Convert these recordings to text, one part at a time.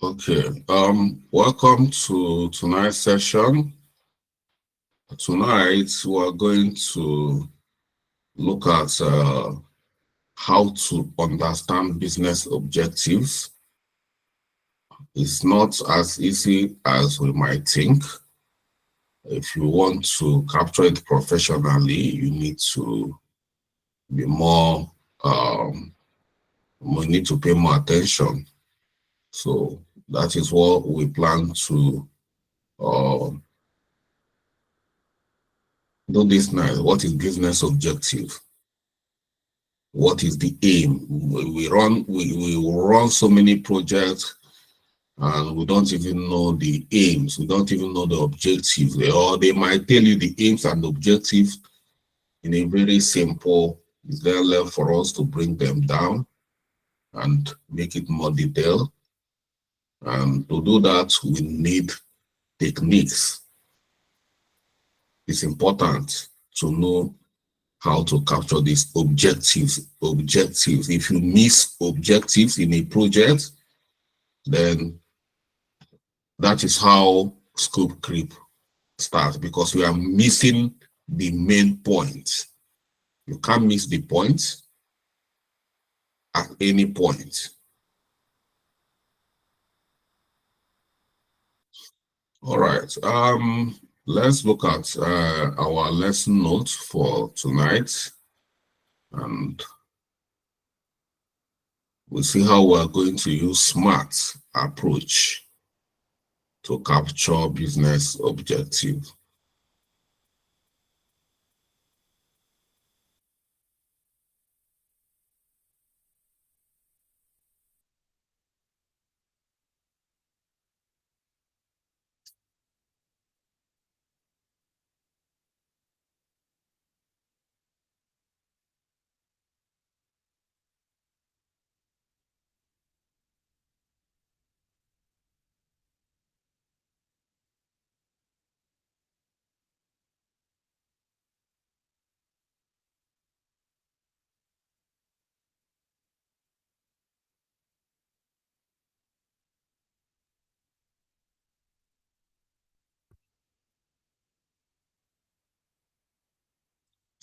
Okay, welcome to tonight's session. Tonight, we are going to look at how to understand business objectives. It's not as easy as we might think. If you want to capture it professionally, you need to be more, we need to pay more attention. So that is what we plan to do this night. What is business objective? What is the aim? We run so many projects and we don't even know the aims. We don't even know the objectives. Or they might tell you the aims and objectives in a very simple. It's then left for us to bring them down and make it more detailed. And to do that, we need techniques. It's important to know how to capture these objectives. If you miss objectives in a project, then that is how scope creep starts, because we are missing the main point. You can't miss the point at any point. All right. Let's look at our lesson notes for tonight, and we'll see how we're going to use SMART approach to capture business objective.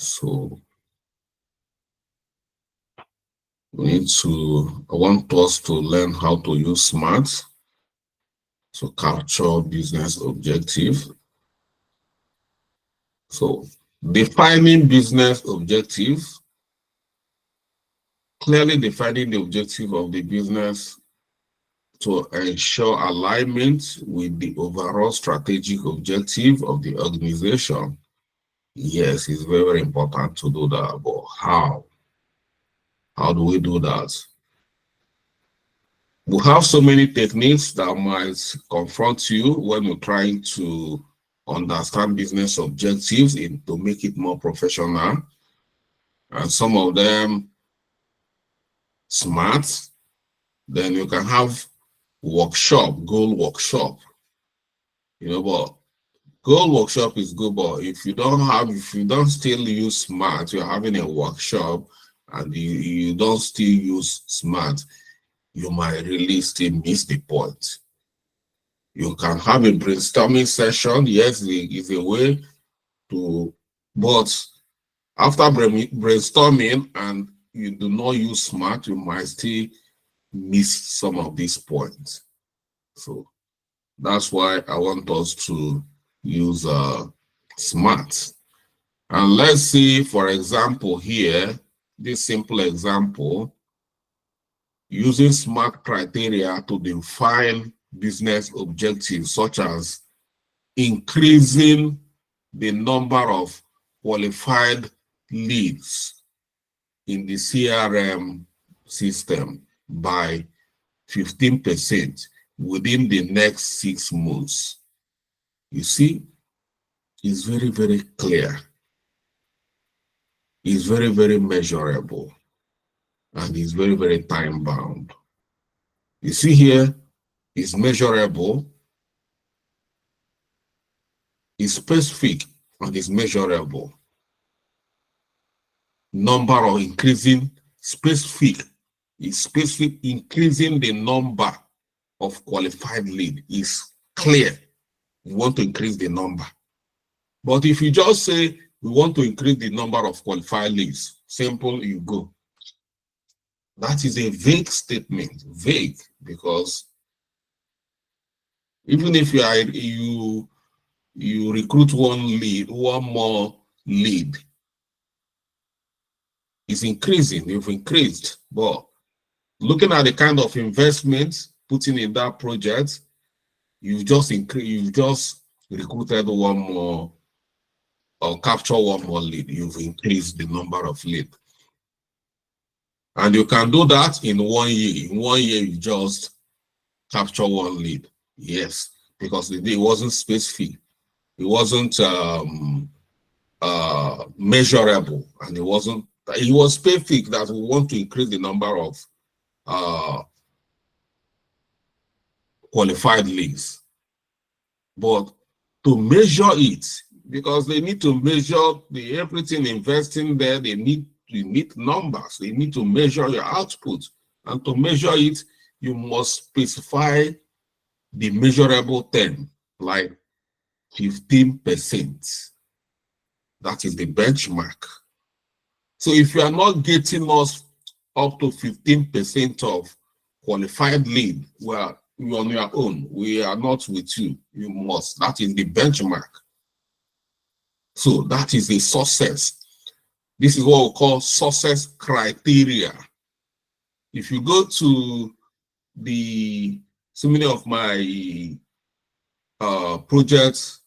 So I want us to learn how to use SMART to capture business objective. So defining business objectives, clearly defining the objective of the business to ensure alignment with the overall strategic objective of the organization. Yes, it's very, very important to do that, but how? How do we do that? We have so many techniques that might confront you when you're trying to understand business objectives to make it more professional. And some of them SMART. Then you can have goal workshop. But goal workshop is good, but if you don't still use SMART, you're having a workshop and you don't still use SMART, you might really still miss the point. You can have a brainstorming session. Yes, it's a way to, but after brainstorming and you do not use SMART, you might still miss some of these points. So that's why I want us to use SMART. And let's see, for example, here, this simple example, using SMART criteria to define business objectives, such as increasing the number of qualified leads in the CRM system by 15% within the next 6 months. You see, it's very, very clear. It's very, very measurable. And it's very, very time bound. You see here, it's measurable, it's specific, and it's measurable. Number of increasing, specific, is specific, increasing the number of qualified lead is clear. You want to increase the number. But if you just say, we want to increase the number of qualified leads, simple, you go. That is a vague statement, vague, because even if you recruit one more lead, it's increasing, you've increased. But looking at the kind of investments putting in that project, you've just recruited one more or capture one more lead. You've increased the number of leads. And you can do that in 1 year. In 1 year, you just capture one lead. Yes, because it wasn't specific. It wasn't measurable, and it was specific that we want to increase the number of qualified leads. But to measure it, because they need to measure everything investing there, they need numbers, they need to measure your output. And to measure it, you must specify the measurable term, like 15%. That is the benchmark. So if you are not getting us up to 15% of qualified lead, well, you're on your own. We are not with you. You must. That is the benchmark. So that is a success. This is what we call success criteria. If you go to so many of my project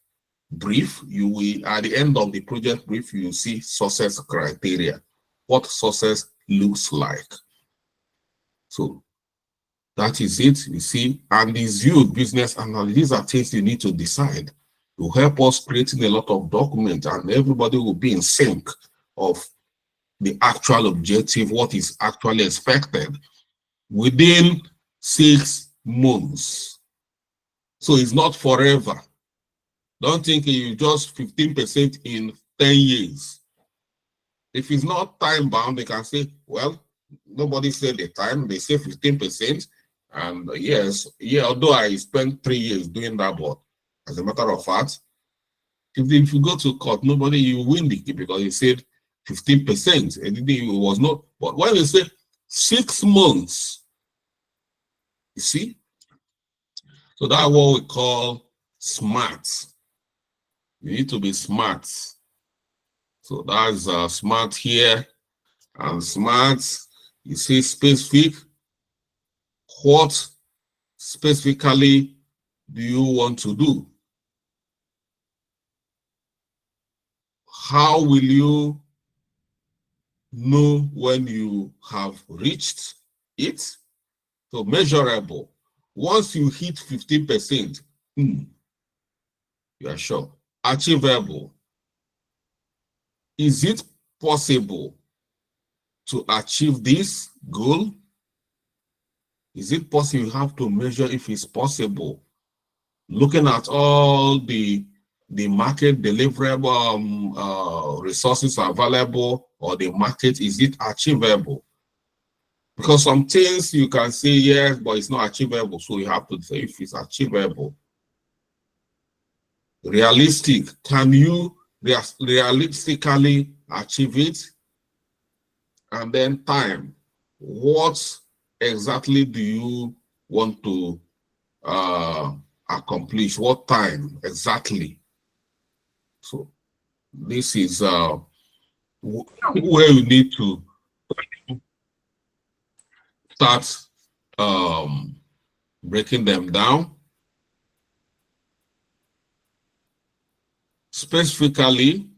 brief, you will, at the end of the project brief, you will see success criteria, what success looks like. So that is it, you see. And these youth business analysts, these are things you need to decide to help us creating a lot of documents, and everybody will be in sync of the actual objective, what is actually expected within 6 months. So it's not forever. Don't think you just 15% in 10 years. If it's not time bound, they can say, well, nobody said the time, they say 15%. And yes, yeah, although I spent 3 years doing that, but as a matter of fact, if you go to court, nobody, you win the case because you said 15%. And it was not, but when you say 6 months, you see? So that's what we call smart. You need to be smart. So that's smart here. And smart, you see specific. What specifically do you want to do? How will you know when you have reached it? So measurable. Once you hit 15%, you are sure. Achievable. Is it possible to achieve this goal? Is it possible? You have to measure if it's possible. Looking at all the market deliverable resources available, or the market, is it achievable? Because some things you can say yes, but it's not achievable. So you have to say if it's achievable. Realistic, can you realistically achieve it? And then time, what exactly do you want to accomplish? What time exactly? So this is where you need to start breaking them down. Specifically,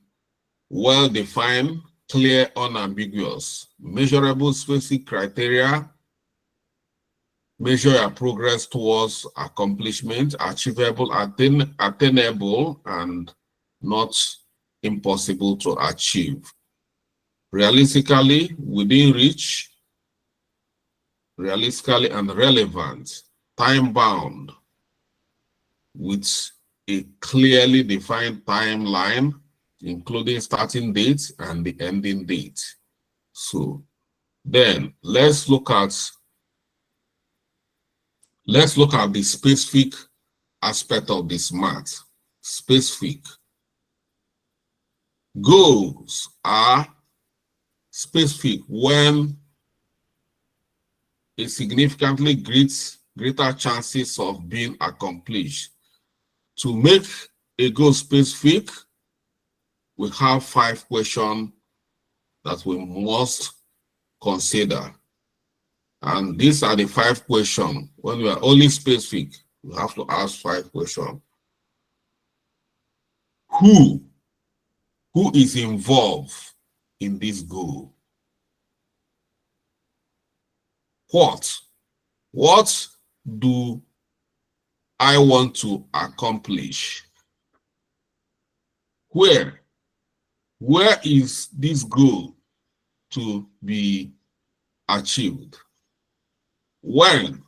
well-defined, clear, unambiguous, measurable, specific criteria. Measure your progress towards accomplishment, achievable, attainable, and not impossible to achieve. Realistically, within reach, realistically and relevant, time-bound, with a clearly defined timeline, including starting date and the ending date. So then let's look at Let's look at the specific aspect of the SMART. Specific. Goals are specific when a significantly greater chances of being accomplished. To make a goal specific, we have 5 questions that we must consider. And these are the 5 questions. When we are only specific, we have to ask 5 questions. Who is involved in this goal? What do I want to accomplish? Where is this goal to be achieved? When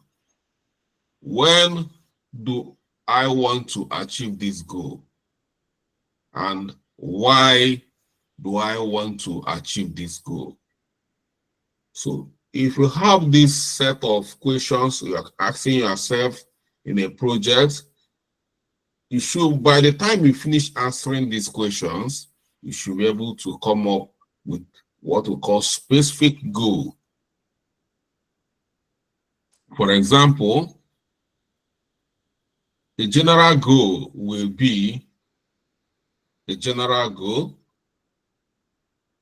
do I want to achieve this goal? And why do I want to achieve this goal? So if you have this set of questions you are asking yourself in a project, you should, by the time you finish answering these questions, you should be able to come up with what we call specific goal. For example, the general goal will be a general goal.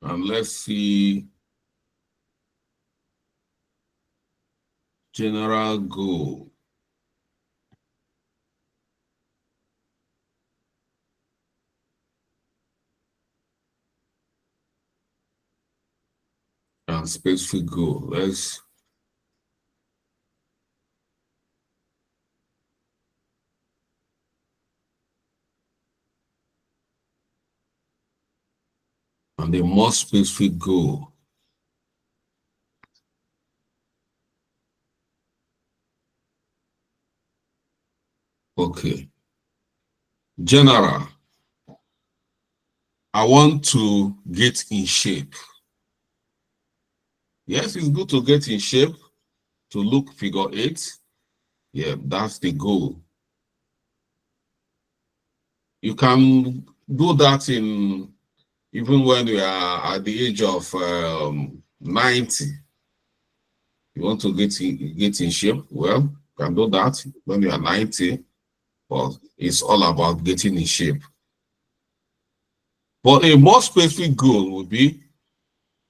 And let's see, general goal. And specific goal. And the more specific goal. Okay. General. I want to get in shape. Yes, it's good to get in shape, to look figure 8. Yeah, that's the goal. You can do that even when you are at the age of 90. You want to get in shape, well, you can do that when you are 90, but it's all about getting in shape. But a more specific goal would be,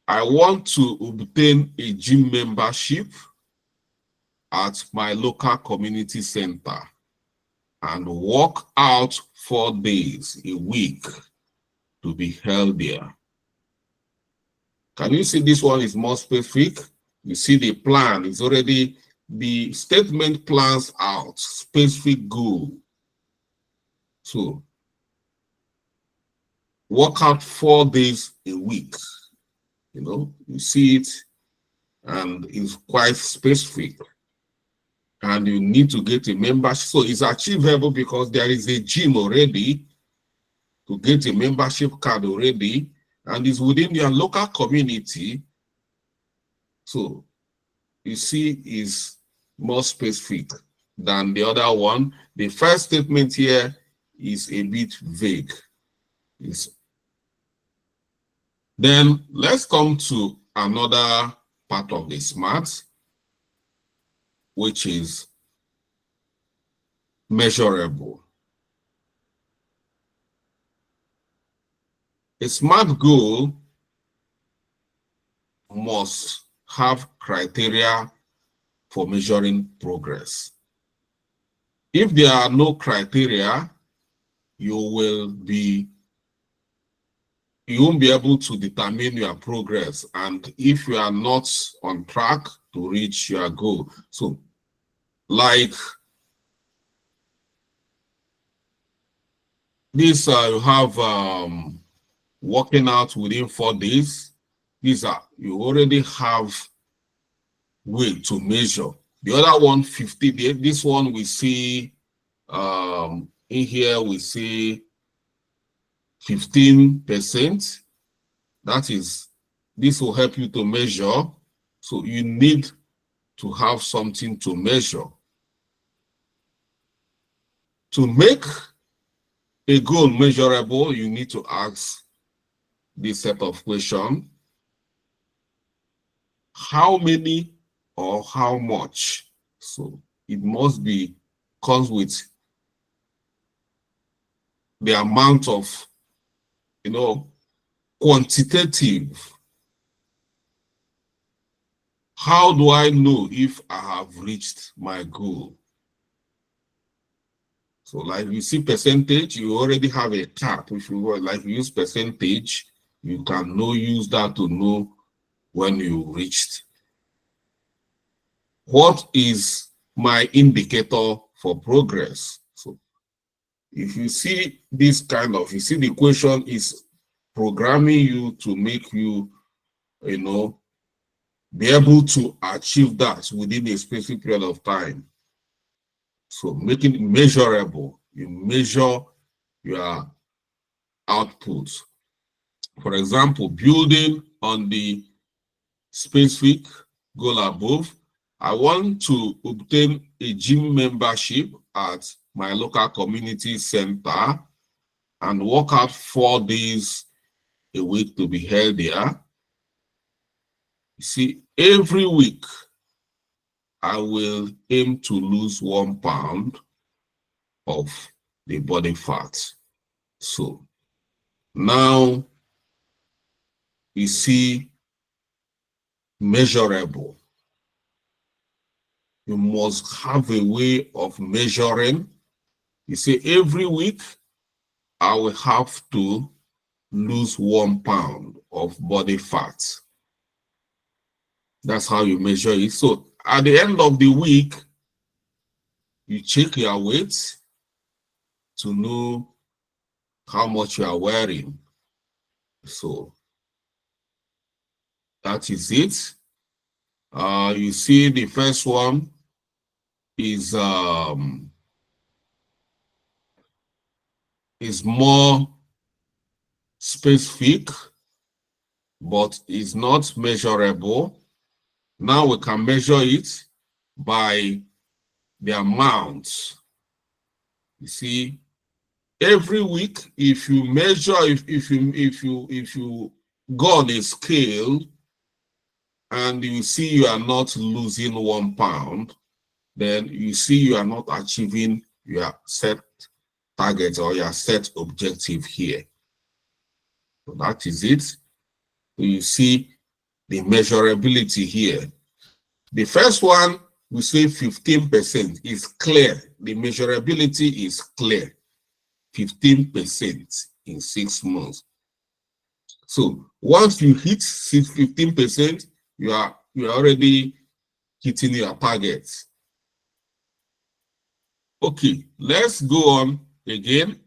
I want to obtain a gym membership at my local community center and work out 4 days a week to be healthier. Can you see this one is more specific? You see the plan is already, the statement plans out specific goal. So work out 4 days a week. You know, you see it, and it's quite specific. And you need to get a membership. So it's achievable because there is a gym already, to get a membership card already, and it's within your local community. So you see, is more specific than the other one. The first statement here is a bit vague. Then let's come to another part of the SMART, which is measurable. A SMART goal must have criteria for measuring progress. If there are no criteria, you won't be able to determine your progress, and if you are not on track to reach your goal. So, like this, you have working out within 4 days. These are, you already have way to measure. The other one, 50 days. This one we see in here, we see 15%. That is, this will help you to measure. So you need to have something to measure. To make a goal measurable, you need to ask this set of questions. How many or how much? So it must be, comes with the amount of, quantitative. How do I know if I have reached my goal? So like you see percentage, you already have a chart. If you were like use percentage, you can use that to know when you reached. What is my indicator for progress? So if you see this kind of, you see the question is programming you to make you, be able to achieve that within a specific period of time. So making it measurable, you measure your output. For example, building on the specific goal above, I want to obtain a gym membership at my local community center and work out 4 days a week to be healthier. You see, every week I will aim to lose 1 pound of the body fat. So now you see measurable. You must have a way of measuring. You see, every week I will have to lose 1 pound of body fat. That's how you measure it. So at the end of the week, you check your weight to know how much you are wearing. So that is it. You see the first one is more specific, but is not measurable. Now we can measure it by the amount. You see, every week, if you measure, if you go on a scale and you see you are not losing 1 pound, then you see you are not achieving your set target or your set objective here. So that is it. So you see the measurability here. The first one, we say 15% is clear. The measurability is clear. 15% in 6 months. So once you hit 15%, you are already hitting your target. Okay, let's go on again.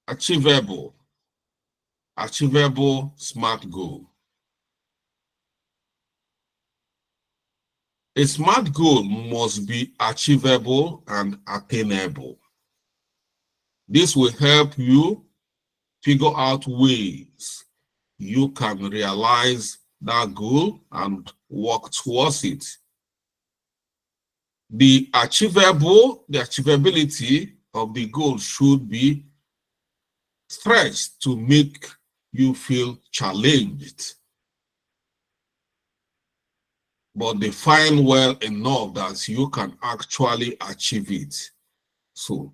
Achievable SMART goal. A SMART goal must be achievable and attainable. This will help you figure out ways you can realize that goal and work towards it. The achievability of the goal should be stretched to make you feel challenged, but define well enough that you can actually achieve it. So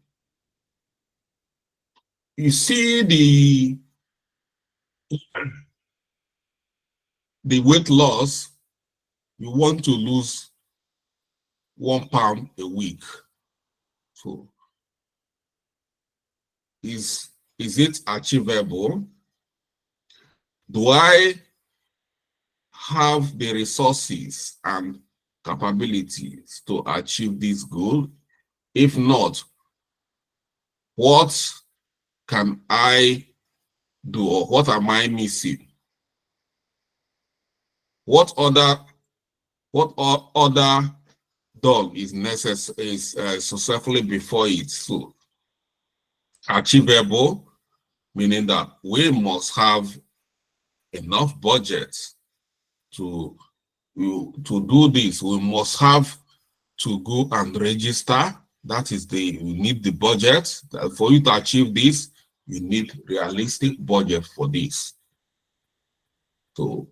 you see the weight loss, you want to lose 1 pound a week. So is it achievable? Do I have the resources and capabilities to achieve this goal? If not, what can I do, or what am I missing? What other done is necessary, is successfully before it? So achievable, meaning that we must have enough budget to do this. We must have to go and register. That is you need the budget. For you to achieve this, you need realistic budget for this. So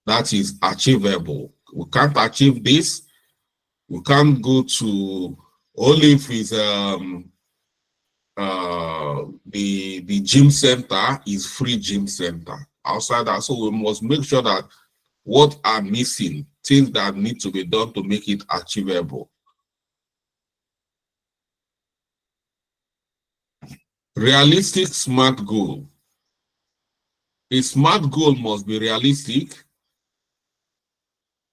that is achievable. We can't achieve this. We can't go to only if it's the gym center is free gym center. Outside that, so we must make sure that what are missing, things that need to be done to make it achievable. Realistic SMART goal. A SMART goal must be realistic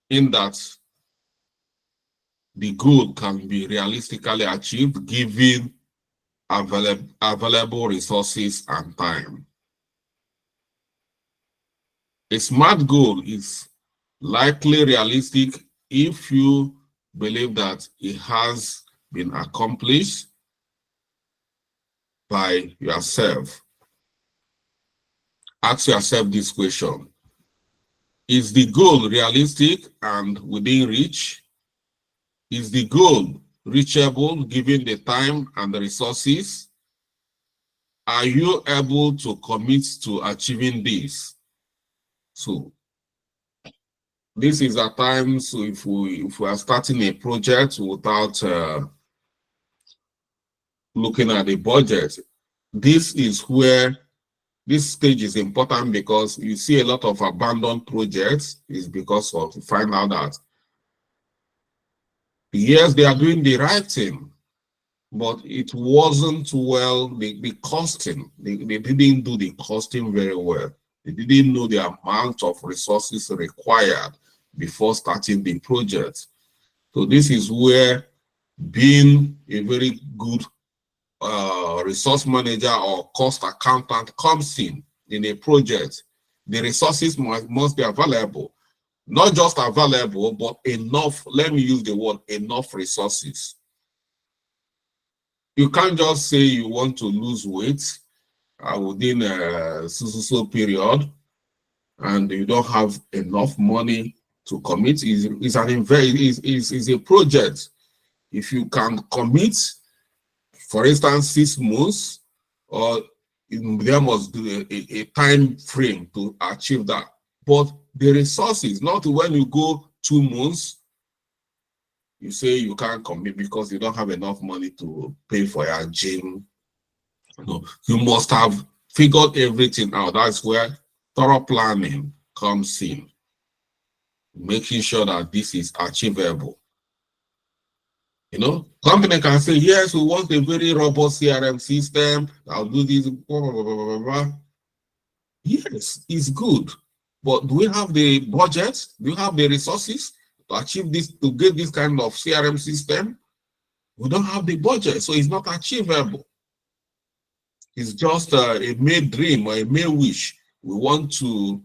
in that the goal can be realistically achieved given available resources and time. A SMART goal is likely realistic if you believe that it has been accomplished by yourself. Ask yourself this question. Is the goal realistic and within reach? Is the goal reachable given the time and the resources? Are you able to commit to achieving this? So this is a time, so if we are starting a project without looking at the budget, this is where this stage is important, because you see a lot of abandoned projects is because of find out that yes, they are doing the right thing, but it wasn't well, the costing, they didn't do the costing very well. They didn't know the amount of resources required before starting the project. So this is where being a very good resource manager or cost accountant comes in a project. The resources must be available. Not just available, but enough, let me use the word enough resources. You can't just say you want to lose weight within a so period and you don't have enough money to commit. It's a project. If you can commit, for instance, 6 months, or there must be a time frame to achieve that. But the resources, not when you go 2 months, you say you can't commit because you don't have enough money to pay for your gym. No, you must have figured everything out. That's where thorough planning comes in, making sure that this is achievable. You know, company can say, yes, we want a very robust CRM system. I'll do this, blah, blah, blah, blah, blah. Yes, it's good. But do we have the budget? Do we have the resources to achieve this, to get this kind of CRM system? We don't have the budget, so it's not achievable. It's just a May dream or a May wish. We want to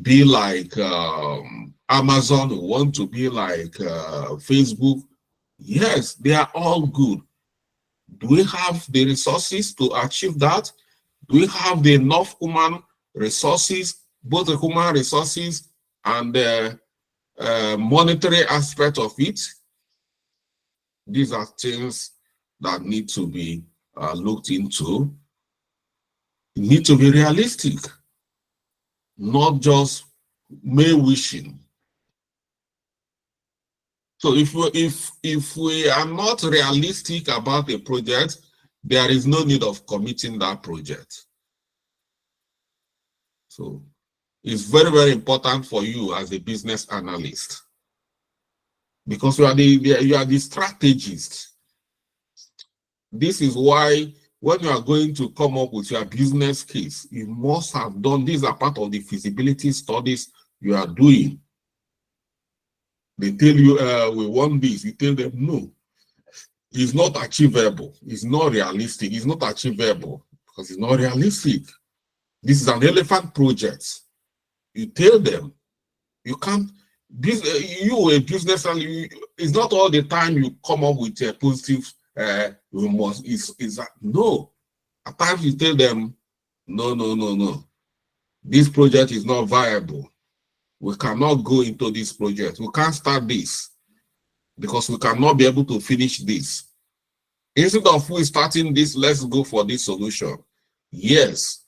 be like Amazon, we want to be like Facebook. Yes, they are all good. Do we have the resources to achieve that? Do we have the enough human resources, both the human resources and the monetary aspect of it? These are things that need to be looked into. You need to be realistic, not just May wishing. So if we are not realistic about a project, there is no need of committing that project. So it's very, very important for you as a business analyst, because you are the strategist. This is why when you are going to come up with your business case, you must have done, these are part of the feasibility studies you are doing. They tell you, we want this. You tell them, no, it's not achievable. It's not realistic. It's not achievable because it's not realistic. This is an elephant project. You tell them, you can't, you a business, and it's not all the time you come up with a positive, we must, is that, no. At times you tell them, no. This project is not viable. We cannot go into this project. We can't start this. because we cannot be able to finish this. Instead of we starting this, let's go for this solution. Yes,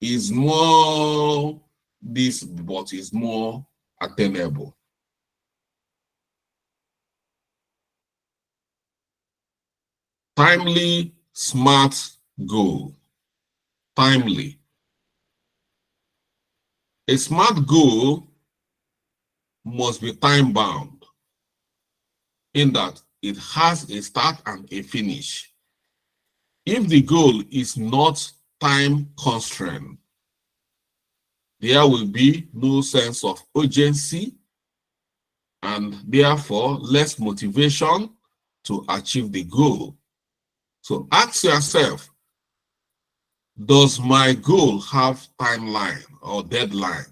is more this, but is more attainable. Timely, smart goal. Timely. A smart goal must be time bound in that it has a start and a finish. If the goal is not time constrained, there will be no sense of urgency and therefore less motivation to achieve the goal. So ask yourself, does my goal have timeline or deadline?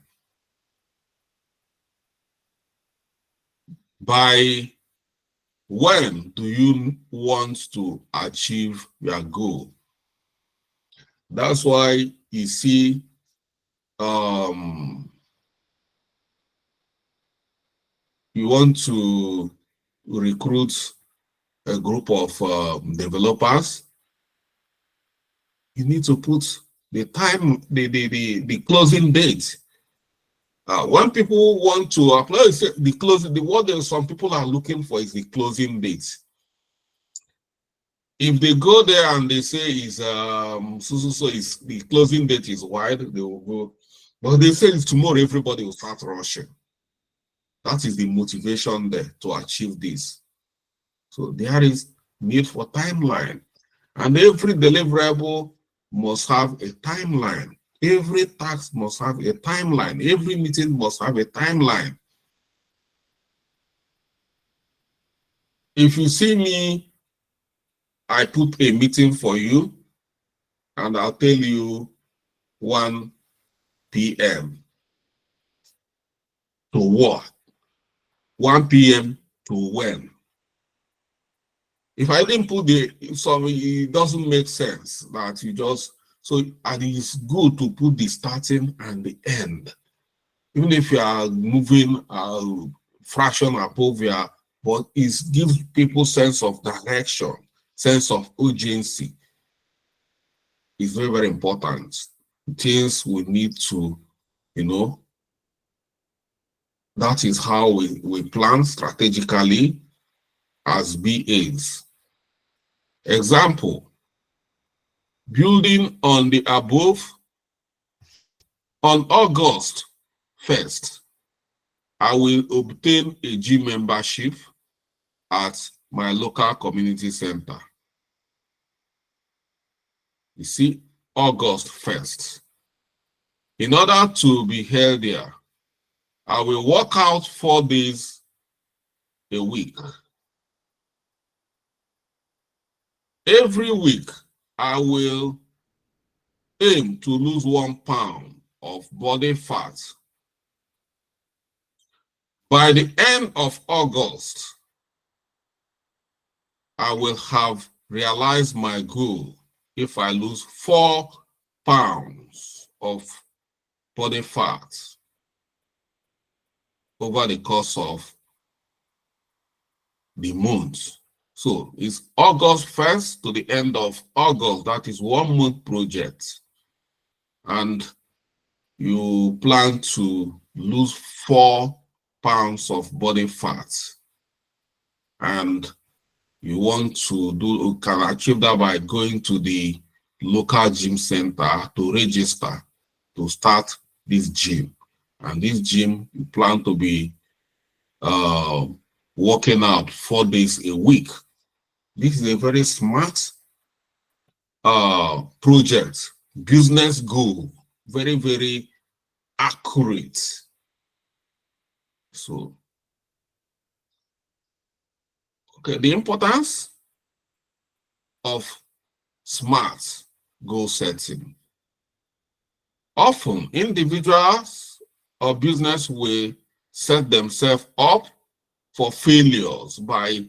By when do you want to achieve your goal? That's why you see you want to recruit a group of developers, you need to put the time, the closing date. When people want to apply, the closing, what some people are looking for is the closing date. If they go there and they say is is the closing date is wide, they will go. But they say it's tomorrow, everybody will start rushing. That is the motivation there to achieve this. So there is need for timeline, and every deliverable must have a timeline. Every task must have a timeline. Every meeting must have a timeline. If you see me, I put a meeting for you, and I'll tell you 1 p.m. to what? 1 p.m. to when? If I didn't put it doesn't make sense that you just, so and it's good to put the starting and the end. Even if you are moving a fraction above your, but it gives people sense of direction, sense of urgency. It's very, very important. Things we need to, that is how we plan strategically as BAs. Example, building on the above, on August 1st, I will obtain a gym membership at my local community center. You see, August 1st. In order to be healthier, I will work out 4 days a week. Every week, I will aim to lose 1 pound of body fat. By the end of August, I will have realized my goal if I lose 4 pounds of body fat over the course of the month. So it's August 1st to the end of August. That is 1 month project. And you plan to lose 4 pounds of body fat. And you want to can achieve that by going to the local gym center to register to start this gym. And this gym, you plan to be working out 4 days a week. This is a very smart project, business goal, very, very accurate. So, okay, the importance of smart goal setting. Often, individuals or business will set themselves up for failures by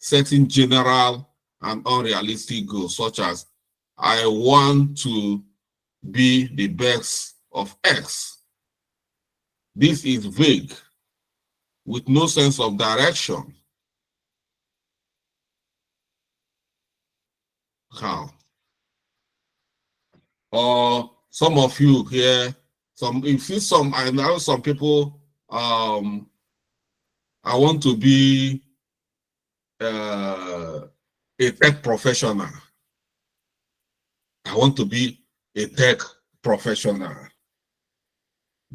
setting general and unrealistic goals, such as I want to be the best of X. This is vague with no sense of direction. cow. Or some of you here, I know some people, I want to be a tech professional. I want to be a tech professional.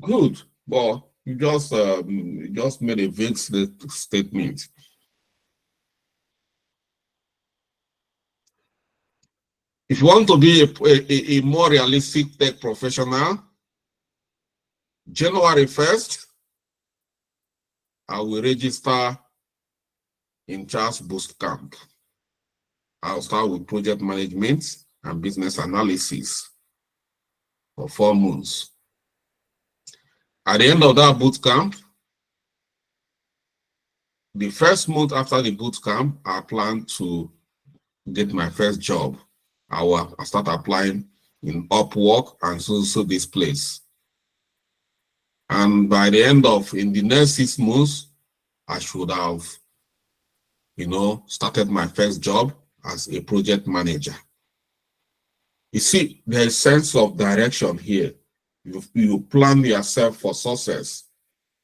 Good, but you just made a vague statement. If you want to be a more realistic tech professional, January 1st, I will register in Charles Boost Camp. I'll start with project management and business analysis for 4 months. At the end of that boot camp, the first month after the boot camp, I plan to get my first job. I'll start applying in Upwork and so this place. And by the end of, in the next 6 months, I should have, started my first job as a project manager. You see, there's a sense of direction here. You plan yourself for success.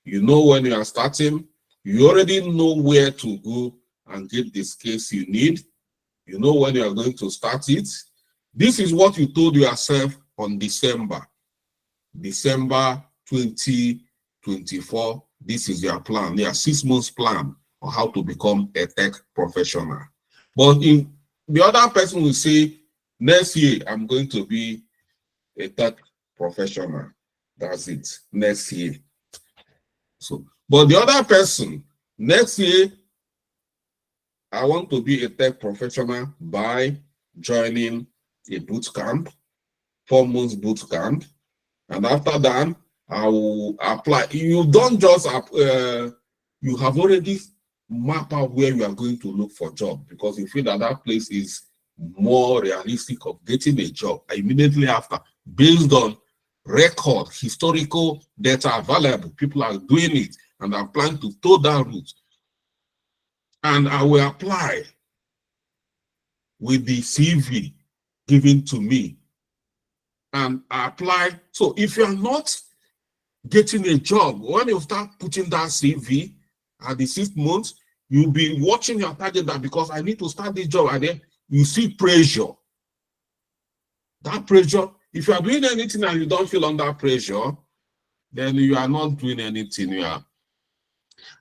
You know when you are starting, you already know where to go and get the skills you need. You know when you are going to start it. This is what you told yourself on December 2024. This is your plan. Your 6 months plan on how to become a tech professional. But in the other person will say, next year, I'm going to be a tech professional. That's it. Next year. So, but the other person, next year, I want to be a tech professional by joining a boot camp, 4 months boot camp. And after that, I will apply. You don't just, you have already mapped out where you are going to look for a job, because you feel that that place is more realistic of getting a job immediately after, based on record, historical data available. People are doing it, and I'm planning to toe that route. And I will apply with the CV given to me. And I apply. So if you're not getting a job, when you start putting that CV at the 6 months, you'll be watching your target that because I need to start this job, and then you see pressure. That pressure, if you are doing anything and you don't feel under pressure, then you are not doing anything.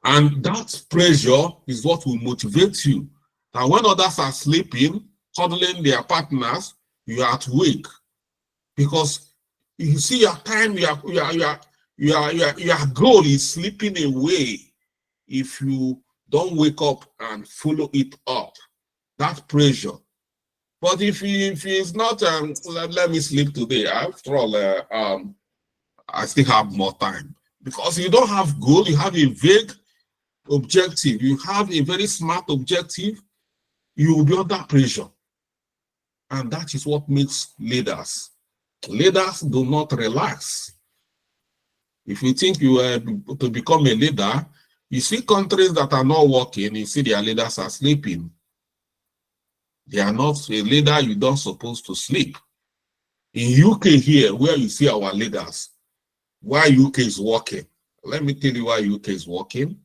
And that pressure is what will motivate you. That when others are sleeping, cuddling their partners, you are at wake. Because you see your time, your goal is slipping away if you don't wake up and follow it up. That pressure. But if it's not, let me sleep today. After all, I still have more time. Because you don't have goal, you have a vague objective. You have a very smart objective, you will be under pressure. And that is what makes leaders. Leaders do not relax. If you think you are to become a leader, you see countries that are not working, you see their leaders are sleeping. They are not a leader, you don't supposed to sleep. In UK here, where you see our leaders, why UK is working. Let me tell you why UK is working.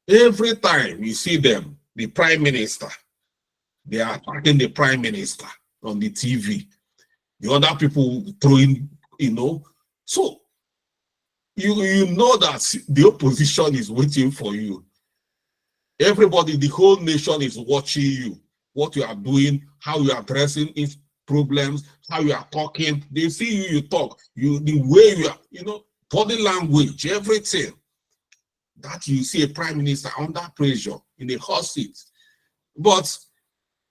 Every time you see them, the prime minister, they are attacking the prime minister on the TV. The other people throwing, So you know that the opposition is waiting for you. Everybody, the whole nation is watching you, what you are doing, how you are addressing its problems, how you are talking. They see you, you talk, the way you are, body language, everything. That you see a prime minister under pressure in a hot seat. But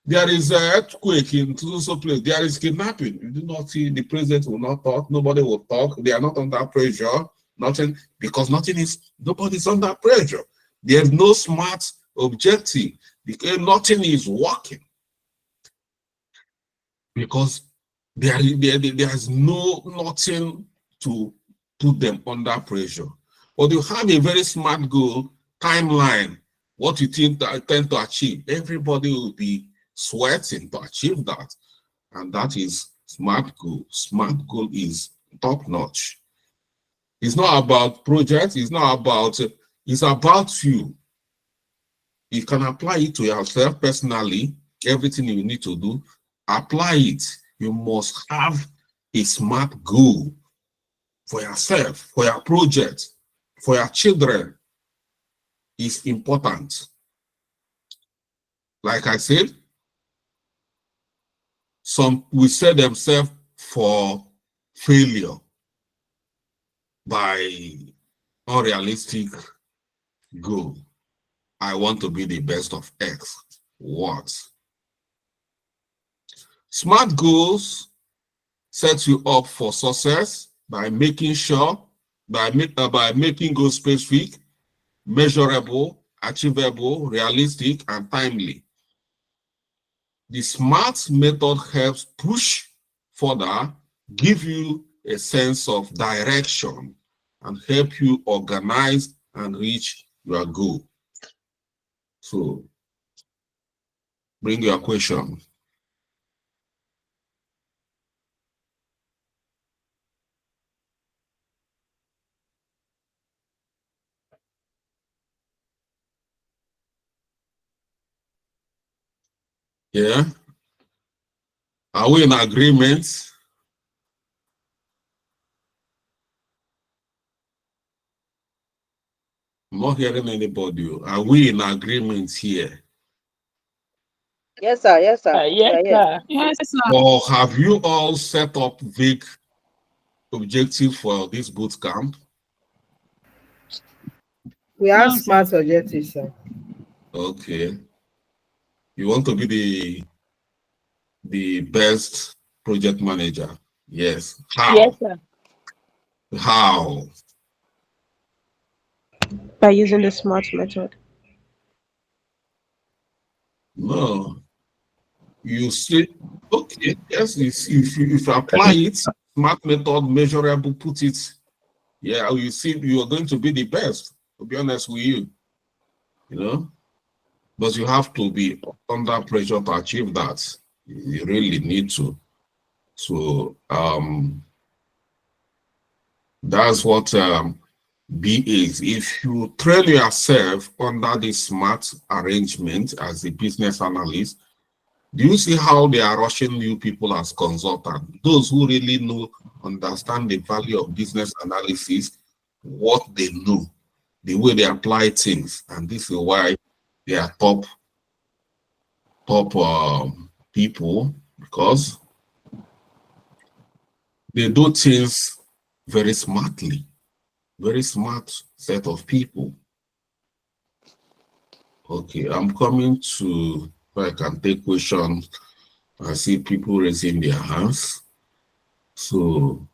there is an earthquake in so place. There is kidnapping. You do not see the president will not talk. Nobody will talk. They are not under pressure. Nothing, because nobody's under pressure. There's no smart objective because nothing is working. Because there's nothing to put them under pressure. But you have a very smart goal, timeline, what you think that tend to achieve. Everybody will be sweating to achieve that. And that is SMART goal. SMART goal is top notch. It's not about projects, it's about you. You can apply it to yourself personally, everything you need to do, apply it. You must have a SMART goal for yourself, for your project, for your children. Is important. Like I said, some will set themselves for failure by unrealistic goal. I want to be the best of X. What? SMART goals set you up for success by making sure, by making goals specific, measurable, achievable, realistic, and timely. The SMART method helps push further, give you a sense of direction, and help you organize and reach your goal. So, bring your question. Yeah. Are we in agreement? I'm not hearing anybody. Are we in agreement here? Yes, sir. Yes, sir. Yes, sir. Yes, sir. Or have you all set up vague objective for this boot camp? We have No, sir. SMART objectives, sir. Okay. You want to be the best project manager? Yes. How? Yes, sir. How? By using the SMART method. No. You see, okay, yes, if you apply it, SMART method, measurable, put it, yeah, you see, you are going to be the best, to be honest with you, you know, but you have to be under pressure to achieve that. You really need to. So, that's what B is. If you train yourself under the SMART arrangement as a business analyst, do you see how they are rushing new people as consultants? Those who really know, understand the value of business analysis, what they know, the way they apply things, and this is why they are top people, because they do things very smartly. Very smart set of people. Okay, I'm coming to where I can take questions. I see people raising their hands. So,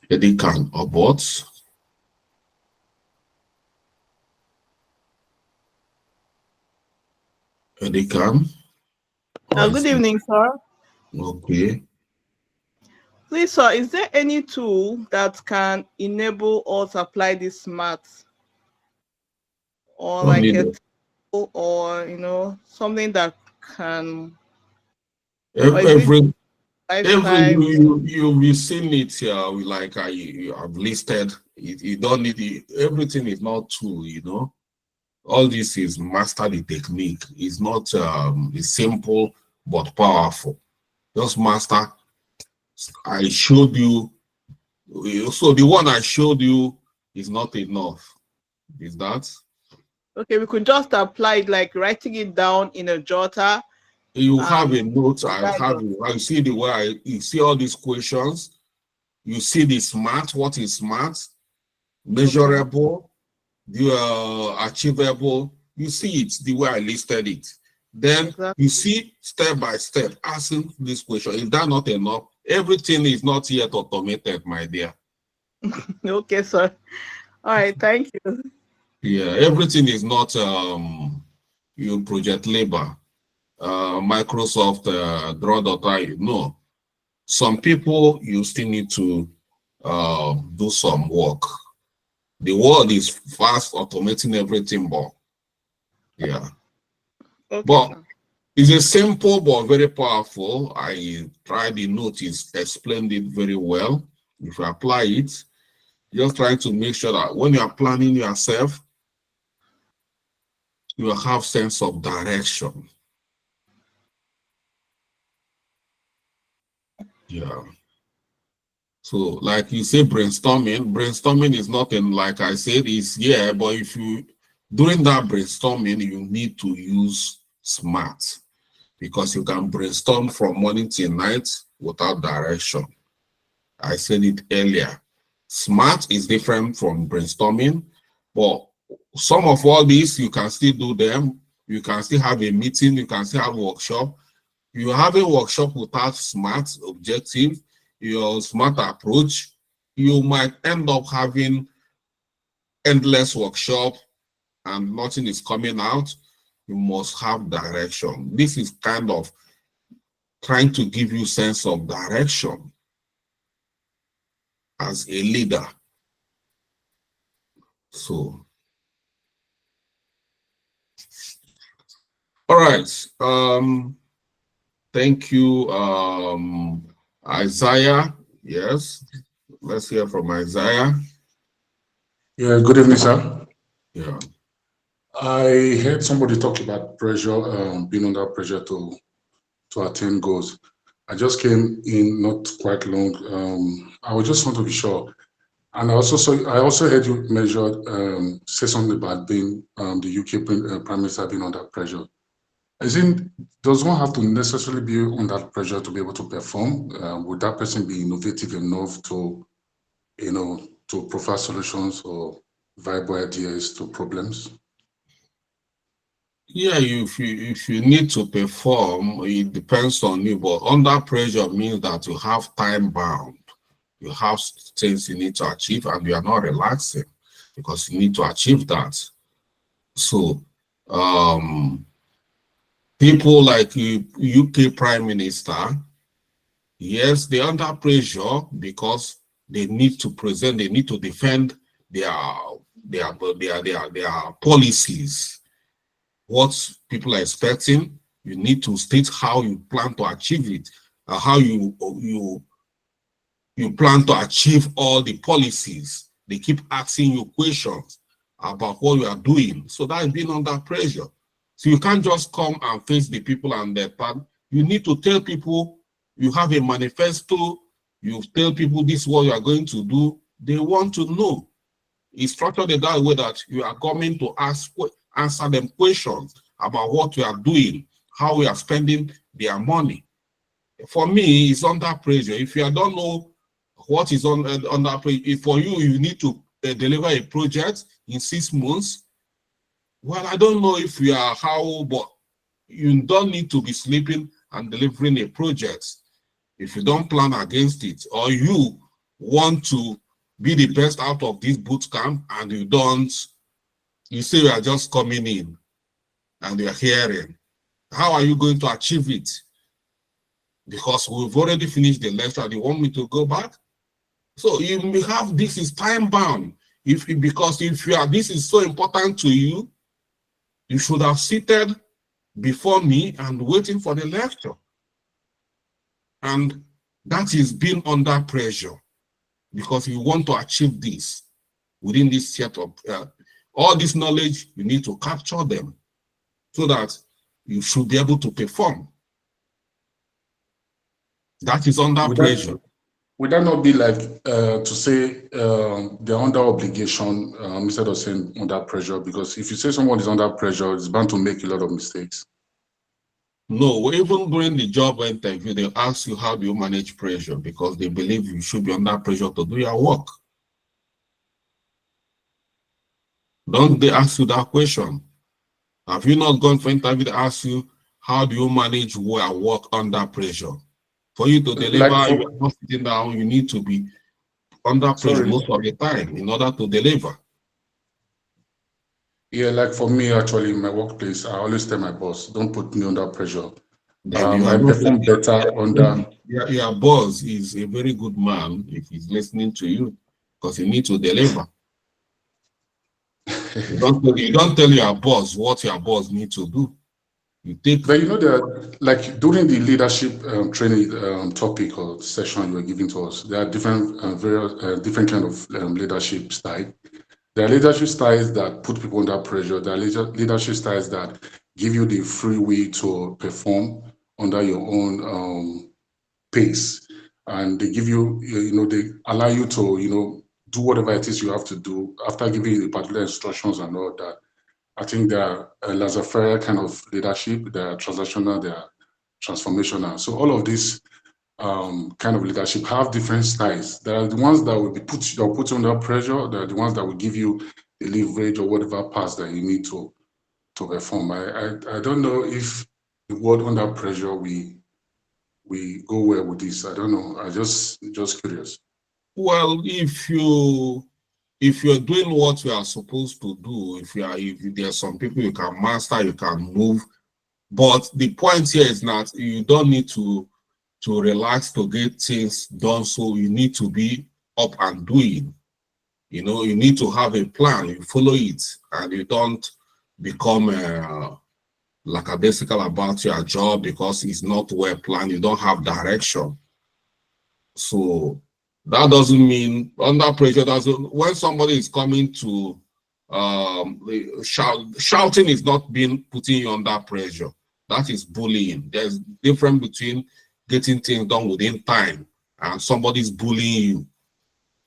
Eddie can abort. Eddie can. Good evening, sir. Okay. Please, sir, is there any tool that can enable us apply this SMART? Or like a tool, or something that can every lifetime? you've seen it here, like you have listed. You don't need it. Everything is not tool, All this is master the technique. It's not it's simple but powerful. Just master. I showed you. So the one I showed you is not enough. Is that? Okay, we could just apply it, like writing it down in a jotter. You have a note. I have it. I see the way you see all these questions. You see the SMART. What is SMART? Measurable, the achievable. You see it the way I listed it. Then you see step by step asking this question. Is that not enough? Everything is not yet automated, my dear. Okay, sir. All right, thank you. Yeah, everything is not project labor, Microsoft Draw.io. No, some people you still need to do some work. The world is fast automating everything, but yeah. Okay, But sir. it's a simple but very powerful. I tried the notice, explained it very well. If you apply it, just trying to make sure that when you are planning yourself, you will have sense of direction. Yeah. So, like you say, brainstorming is not in, like I said, is yeah, but if you, during that brainstorming, you need to use SMART, because you can brainstorm from morning till night without direction. I said it earlier. SMART is different from brainstorming, but some of all these, you can still do them. You can still have a meeting, you can still have a workshop. You have a workshop without SMART objective, your SMART approach, you might end up having endless workshop and nothing is coming out. You must have direction. This is kind of trying to give you sense of direction as a leader. So, all right. Thank you, Isaiah. Yes, let's hear from Isaiah. Yeah, good evening, sir. Yeah. I heard somebody talk about pressure, being under pressure to attain goals. I just came in not quite long. I was just want to be sure. And I also heard you say something about being the UK Prime Minister being under pressure. Does one have to necessarily be under pressure to be able to perform? Would that person be innovative enough to, to provide solutions or viable ideas to problems? Yeah, if you need to perform, it depends on you, but under pressure means that you have time bound. You have things you need to achieve and you are not relaxing because you need to achieve that. So people like UK Prime Minister, yes, they're under pressure because they need to present, they need to defend their policies. What people are expecting, you need to state how you plan to achieve it, how you plan to achieve all the policies. They keep asking you questions about what you are doing. So that is being under pressure. So you can't just come and face the people and their plan. You need to tell people you have a manifesto, you tell people this is what you are going to do. They want to know. It's structured in that way that you are coming to answer them questions about what you are doing, how we are spending their money. For me, it's under pressure. If you don't know what is under pressure, for you, you need to deliver a project in 6 months. Well, I don't know if you are how, but you don't need to be sleeping and delivering a project if you don't plan against it, or you want to be the best out of this boot camp and you say you are just coming in and you're hearing. How are you going to achieve it? Because we've already finished the lecture. Do you want me to go back? So you may have, this is time bound. Because if this is so important to you, you should have seated before me and waiting for the lecture. And that is being under pressure because you want to achieve this within this set of all this knowledge, you need to capture them so that you should be able to perform. That is under pressure. Would that not be like to say they're under obligation instead of saying under pressure? Because if you say someone is under pressure, it's bound to make a lot of mistakes. No, even during the job interview, they ask you how do you manage pressure because they believe you should be under pressure to do your work. Don't they ask you that question? Have you not gone for interview to ask you how do you manage your work under pressure? For you to deliver, you are not sitting down, you need to be under pressure most of the time in order to deliver. Yeah, like for me, actually, in my workplace, I always tell my boss, don't put me under pressure. I perform better under... Your boss is a very good man if he's listening to you because you need to deliver. You don't tell your boss what your boss needs to do. You take. But you know that, like during the leadership training topic or session you were giving to us, there are different, different kind of leadership style. There are leadership styles that put people under pressure. There are leadership styles that give you the free will to perform under your own pace, and they give you, they allow you to, do whatever it is you have to do after giving you the particular instructions and all that. I think there are laissez-faire kind of leadership, there are transactional, there are transformational. So all of these kind of leadership have different styles. There are the ones that will put you under pressure. There are the ones that will give you the leverage or whatever pass that you need to perform. I don't know if the word under pressure we go well with this. I don't know. I just curious. Well, if you're doing what you are supposed to do, if there's some people you can master, you can move. But the point here is that you don't need to relax to get things done. So you need to be up and doing. You need to have a plan. You follow it, and you don't become lackadaisical about your job because it's not well planned. You don't have direction. So that doesn't mean under pressure. When somebody is coming to shouting is not putting you under pressure. That is bullying. There's difference between getting things done within time and somebody's bullying you.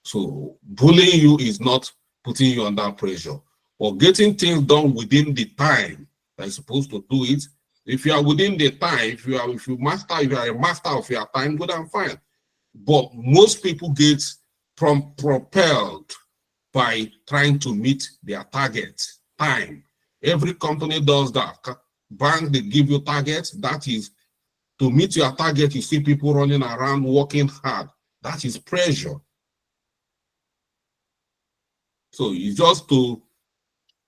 So bullying you is not putting you under pressure. Or getting things done within the time that you're supposed to do it. If you are within the time, if you are a master of your time, good and fine. But most people get propelled by trying to meet their target time. Every company does that. Bank, they give you targets. That is, to meet your target, you see people running around, working hard. That is pressure. So it's just to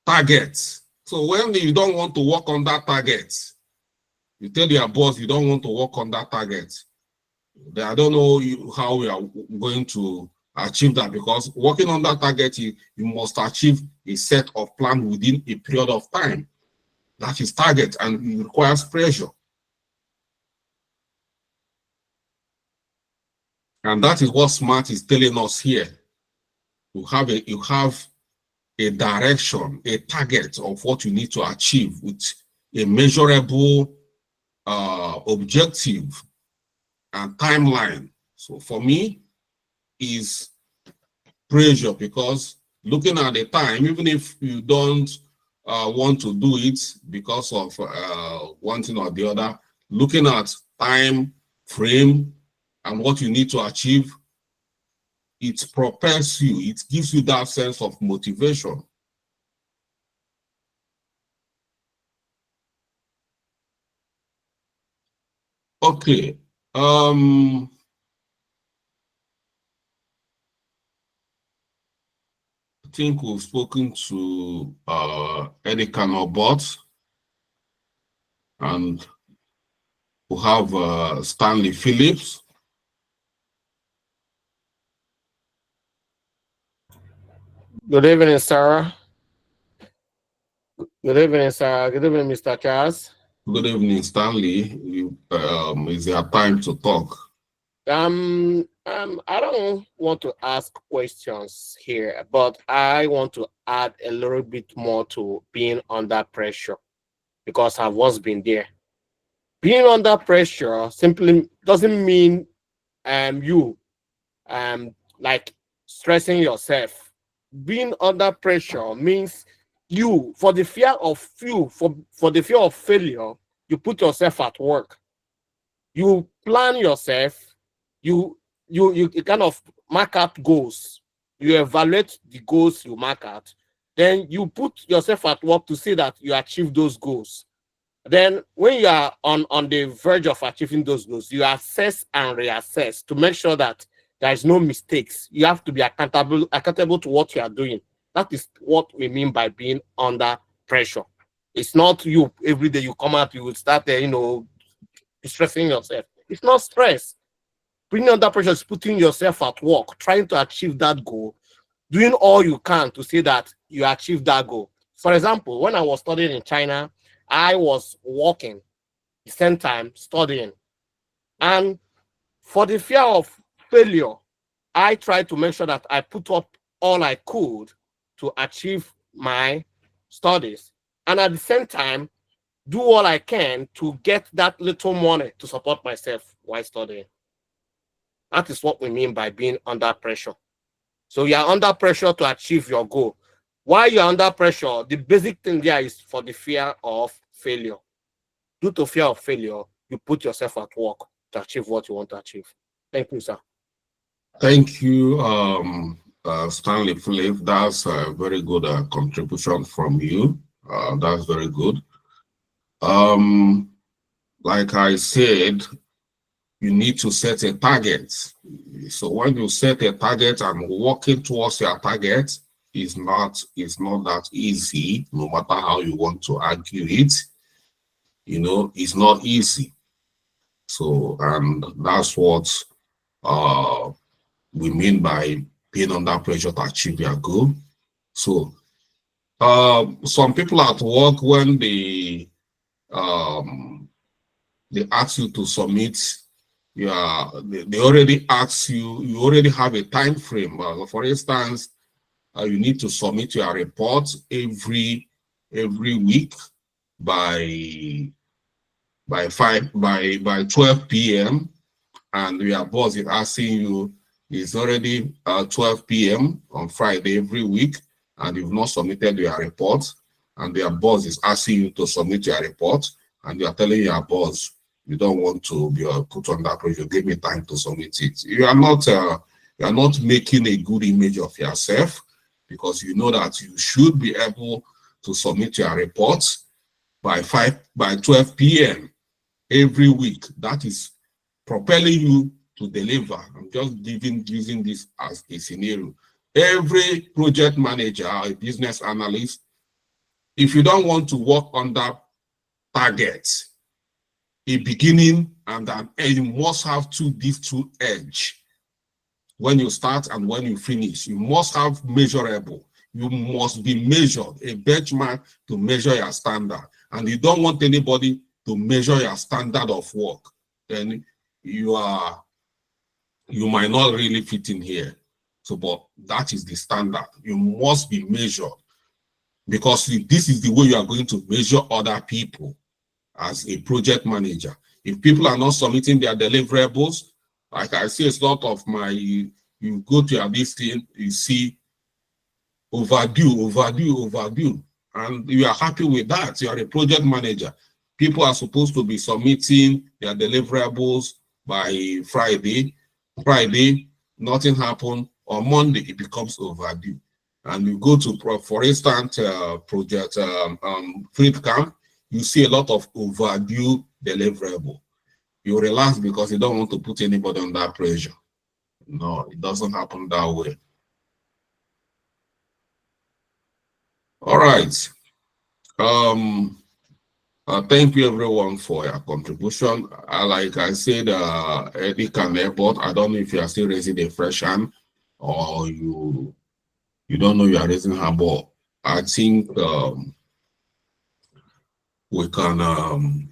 target. So when you don't want to work on that target, you tell your boss you don't want to work on that target. I don't know how we are going to achieve that, because working on that target, you must achieve a set of plan within a period of time. That is target, and it requires pressure. And that is what SMART is telling us here. You have a direction, a target of what you need to achieve with a measurable objective and timeline. So for me, is pressure, because looking at the time, even if you don't want to do it because of one thing or the other, looking at time frame and what you need to achieve, it propels you, it gives you that sense of motivation. Okay. I think we've spoken to Eddie Canobot, and we have Stanley Phillips. Good evening, Sarah. Good evening, Sarah. Good evening, Mr. Charles. Good evening, Stanley. Is your time to talk? I don't want to ask questions here, but I want to add a little bit more to being under pressure, because I've once been there. Being under pressure simply doesn't mean you like stressing yourself. Being under pressure means you, for the fear of failure, you put yourself at work. You plan yourself. You kind of mark out goals. You evaluate the goals you mark out. Then you put yourself at work to see that you achieve those goals. Then when you are on the verge of achieving those goals, you assess and reassess to make sure that there is no mistakes. You have to be accountable to what you are doing. That is what we mean by being under pressure. It's not you every day you come out, you will start stressing yourself. It's not stress. Being under pressure is putting yourself at work, trying to achieve that goal, doing all you can to say that you achieve that goal. For example, when I was studying in China, I was working, the same time studying. And for the fear of failure, I tried to make sure that I put up all I could to achieve my studies. And at the same time, do all I can to get that little money to support myself while studying. That is what we mean by being under pressure. So you are under pressure to achieve your goal. While you're under pressure, the basic thing there is for the fear of failure. Due to fear of failure, you put yourself at work to achieve what you want to achieve. Thank you, sir. Thank you, Stanley Philip. That's a very good contribution from you. That's very good. Like I said, you need to set a target. So when you set a target and working towards your target is not that easy, no matter how you want to argue it. You know, it's not easy. So, and that's what we mean by being under pressure to achieve your goal. So, some people at work, when they ask you to submit, they already ask you, you already have a time frame. For instance, you need to submit your report every week by 12 p.m. and your boss is asking you, it's already 12 p.m. on Friday every week, and you've not submitted your report, and your boss is asking you to submit your report, and you are telling your boss you don't want to be put under pressure, give me time to submit it. You are not making a good image of yourself, because you know that you should be able to submit your reports by 12 p.m. every week. That is propelling you to deliver. I'm just using this as a scenario. Every project manager, a business analyst, if you don't want to work under targets, a beginning and an end, you must have these two edge. When you start and when you finish, you must have measurable. You must be measured, a benchmark to measure your standard. And you don't want anybody to measure your standard of work. Then you might not really fit in here. So, but that is the standard. You must be measured, because this is the way you are going to measure other people as a project manager. If people are not submitting their deliverables, like I see a lot of you go to your listing, you see overdue, and you are happy with that. You are a project manager. People are supposed to be submitting their deliverables by Friday. Nothing happened. On Monday, it becomes overdue. And you go to, for instance, project Fruit Camp, you see a lot of overdue deliverable. You relax because you don't want to put anybody under pressure. No, it doesn't happen that way. All right. Thank you everyone for your contribution. Like I said, Eddie Airport, I don't know if you are still raising a fresh hand or you don't know you are raising hand, but I think we can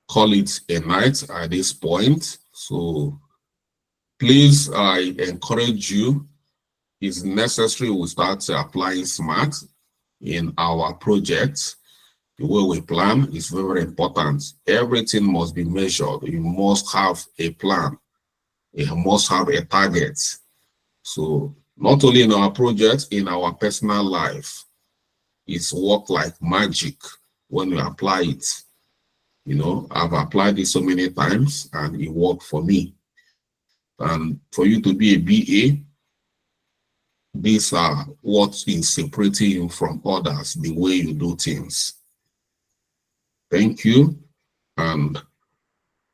call it a night at this point. So please, I encourage you, it's necessary we start applying SMART in our projects. The way we plan is very important. Everything must be measured. You must have a plan. You must have a target. So not only in our projects, in our personal life, it's work like magic when you apply it. You know, I've applied it so many times and it worked for me. And for you to be a BA, these are what is separating you from others, the way you do things. Thank you, and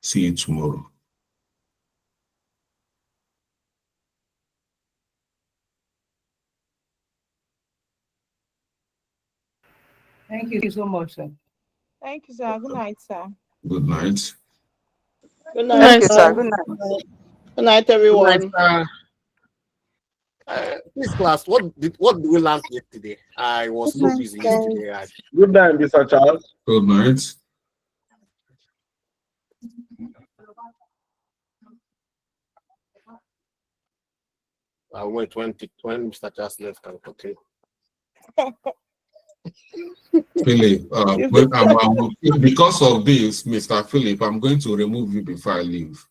see you tomorrow. Thank you so much, sir. Thank you, sir. Good night, sir. Good night. Good night, Thank you, sir. sir. Good night. Good night, everyone. Good night, sir. This class, what did we learn yesterday? I was so busy yesterday. Good night, Mr. Charles. Good night. I wait when Mr. Charles left. Okay. Philip, because of this, Mr. Philip, I'm going to remove you before I leave.